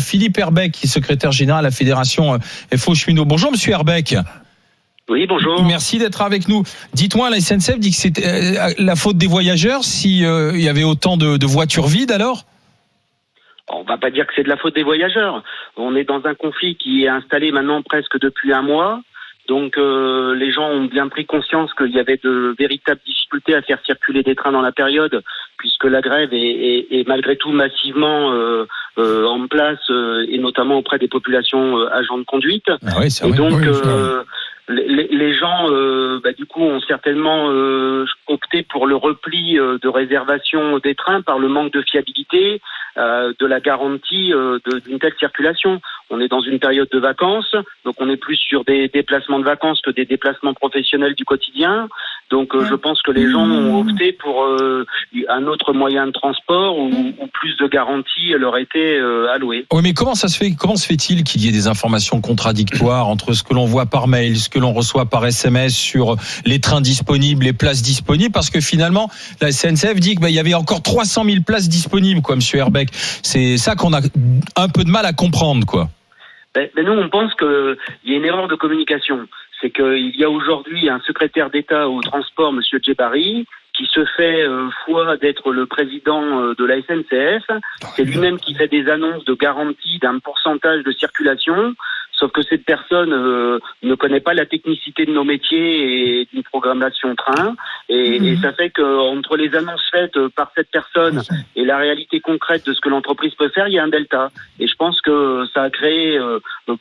Philippe Herbeck, qui est secrétaire général à la Fédération FO Cheminot. Bonjour Monsieur Herbeck. Oui, bonjour. Merci d'être avec nous. Dites-moi, la SNCF dit que c'était la faute des voyageurs si il y avait autant de voitures vides alors ? On va pas dire que c'est de la faute des voyageurs. On est dans un conflit qui est installé maintenant presque depuis un mois. Donc les gens ont bien pris conscience qu'il y avait de véritables difficultés à faire circuler des trains dans la période, puisque la grève est malgré tout massivement en place, et notamment auprès des populations agents de conduite. Ah oui, c'est et vrai. donc Oui, les gens du coup ont certainement opté pour le repli de réservation des trains par le manque de fiabilité, de la garantie d'une telle circulation. On est dans une période de vacances, donc on est plus sur des déplacements de vacances que des déplacements professionnels du quotidien. Donc je pense que les gens ont opté pour un autre moyen de transport où plus de garanties leur étaient allouées. Oui, mais comment se fait-il qu'il y ait des informations contradictoires entre ce que l'on voit par mail, ce que l'on reçoit par SMS sur les trains disponibles, les places disponibles, parce que finalement la SNCF dit qu'il y avait encore 300 000 places disponibles, quoi, Monsieur Herbeck. C'est ça qu'on a un peu de mal à comprendre, quoi. Mais nous, on pense qu'il y a une erreur de communication. C'est qu'il y a aujourd'hui un secrétaire d'État au transport, Monsieur Djebari, qui se fait foi d'être le président de la SNCF. C'est lui-même qui fait des annonces de garantie d'un pourcentage de circulation. Sauf que cette personne ne connaît pas la technicité de nos métiers et d'une programmation train. Et ça fait qu'entre les annonces faites par cette personne et la réalité concrète de ce que l'entreprise peut faire, il y a un delta. Et je pense que ça a créé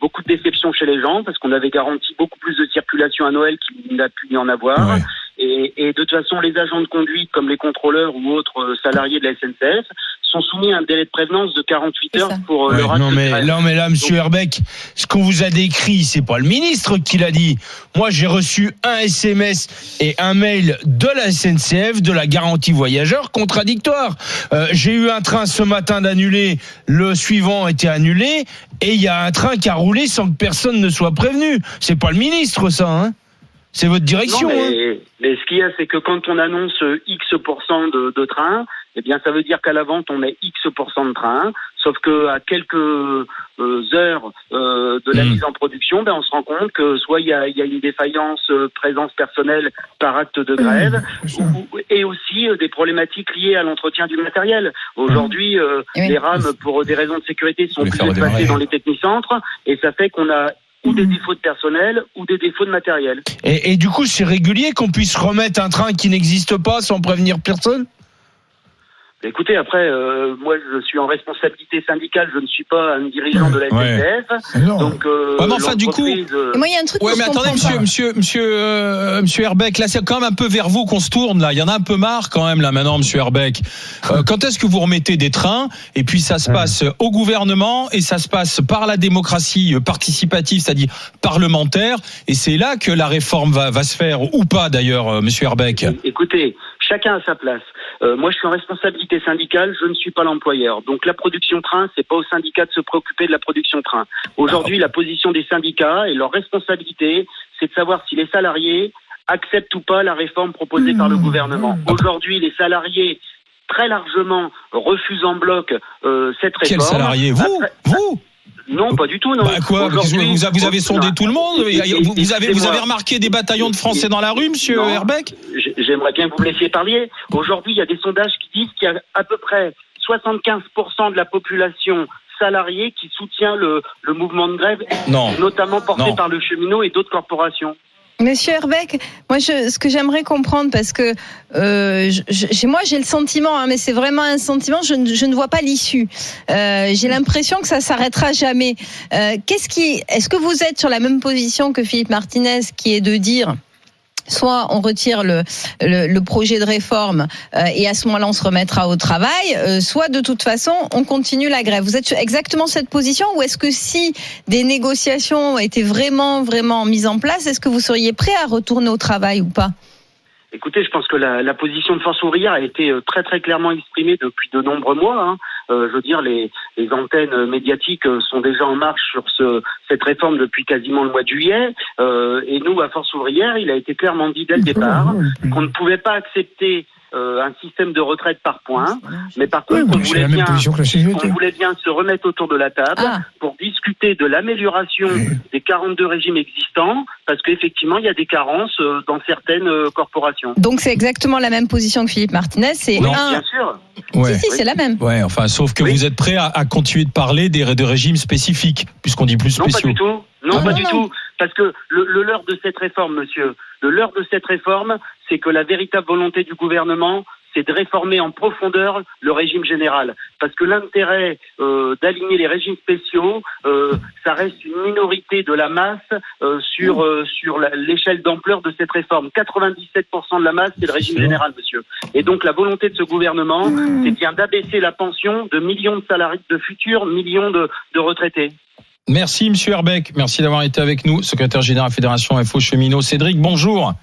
beaucoup de déception chez les gens, parce qu'on avait garanti beaucoup plus de circulation à Noël qu'il n'a pu y en avoir. Ouais. Et de toute façon, les agents de conduite, comme les contrôleurs ou autres salariés de la SNCF, sont soumis à un délai de prévenance de 48 heures pour leur acte de grève. Non, mais là, Monsieur Herbeck, ce qu'on vous a décrit, c'est pas le ministre qui l'a dit. Moi, j'ai reçu un SMS et un mail de la SNCF, de la garantie voyageur, contradictoire. J'ai eu un train ce matin d'annuler, le suivant était annulé, et il y a un train qui a roulé sans que personne ne soit prévenu. C'est pas le ministre, ça, hein? C'est votre direction. Non, mais ce qu'il y a, c'est que quand on annonce X% de trains, eh bien, ça veut dire qu'à la vente, on met X% de trains. Sauf que à quelques heures de la mise en production, on se rend compte que soit il y a une défaillance présence personnelle par acte de grève, et aussi des problématiques liées à l'entretien du matériel. Aujourd'hui, les rames, pour des raisons de sécurité, sont plus espacées dans les technicentres, et ça fait qu'on a ou des défauts de personnel ou des défauts de matériel. Et du coup, c'est régulier qu'on puisse remettre un train qui n'existe pas sans prévenir personne ? Écoutez, après, moi, je suis en responsabilité syndicale, je ne suis pas un dirigeant de la SNCF. Donc, mais enfin, du coup, moi, il y a un truc. mais attendez, monsieur Herbeck, là, c'est quand même un peu vers vous qu'on se tourne, là. Il y en a un peu marre, quand même, là, maintenant, monsieur Herbeck. Quand est-ce que vous remettez des trains? Et puis, ça se passe au gouvernement et ça se passe par la démocratie participative, c'est-à-dire parlementaire. Et c'est là que la réforme va se faire, ou pas, d'ailleurs, monsieur Herbeck. Écoutez, chacun a sa place. Moi, je suis en responsabilité syndicale, je ne suis pas l'employeur. Donc, la production train, c'est pas au syndicat de se préoccuper de la production train. Aujourd'hui, la position des syndicats et leur responsabilité, c'est de savoir si les salariés acceptent ou pas la réforme proposée par le gouvernement. Aujourd'hui, les salariés, très largement, refusent en bloc cette réforme. Quels salariés? Vous Non, pas du tout, non. Quoi? Vous avez sondé tout le monde? Vous avez remarqué des bataillons de Français dans la rue, monsieur Herbeck? J'aimerais bien que vous me laissiez parler. Aujourd'hui, il y a des sondages qui disent qu'il y a à peu près 75% de la population salariée qui soutient le mouvement de grève, notamment porté par le cheminot et d'autres corporations. Monsieur Herbeck, moi, ce que j'aimerais comprendre, parce que j'ai le sentiment, mais c'est vraiment un sentiment, je ne vois pas l'issue. J'ai l'impression que ça s'arrêtera jamais. Est-ce que vous êtes sur la même position que Philippe Martinez, qui est de dire, soit on retire le projet de réforme et à ce moment-là on se remettra au travail, soit de toute façon on continue la grève. Vous êtes sur exactement cette position, ou est-ce que si des négociations étaient vraiment mises en place, est-ce que vous seriez prêt à retourner au travail ou pas ? Écoutez, je pense que la position de Force ouvrière a été très très clairement exprimée depuis de nombreux mois. Je veux dire, les antennes médiatiques sont déjà en marche sur cette réforme depuis quasiment le mois de juillet. Et nous, à Force ouvrière, il a été clairement dit dès le départ qu'on ne pouvait pas accepter un système de retraite par points. Mais par contre, on c'est la même position que la CGT. on voulait bien se remettre autour de la table pour discuter de l'amélioration des 42 régimes existants, parce qu'effectivement, il y a des carences dans certaines corporations. Donc c'est exactement la même position que Philippe Martinez. C'est Oui, bien sûr. Ouais. Si, c'est la même. Ouais, enfin, sauf que vous êtes prêt à continuer de parler des régimes spécifiques, puisqu'on dit plus Non, pas spéciaux. du tout. Non, pas du tout. Parce que le leurre de cette réforme, monsieur, le leurre de cette réforme, c'est que la véritable volonté du gouvernement, c'est de réformer en profondeur le régime général. Parce que l'intérêt d'aligner les régimes spéciaux, ça reste une minorité de la masse sur l'échelle d'ampleur de cette réforme. 97% de la masse, c'est le régime général, monsieur. Et donc la volonté de ce gouvernement, c'est bien d'abaisser la pension de millions de salariés, de futurs millions de retraités. Merci, monsieur Herbeck. Merci d'avoir été avec nous, secrétaire général Fédération FO Cheminot. Cédric, bonjour.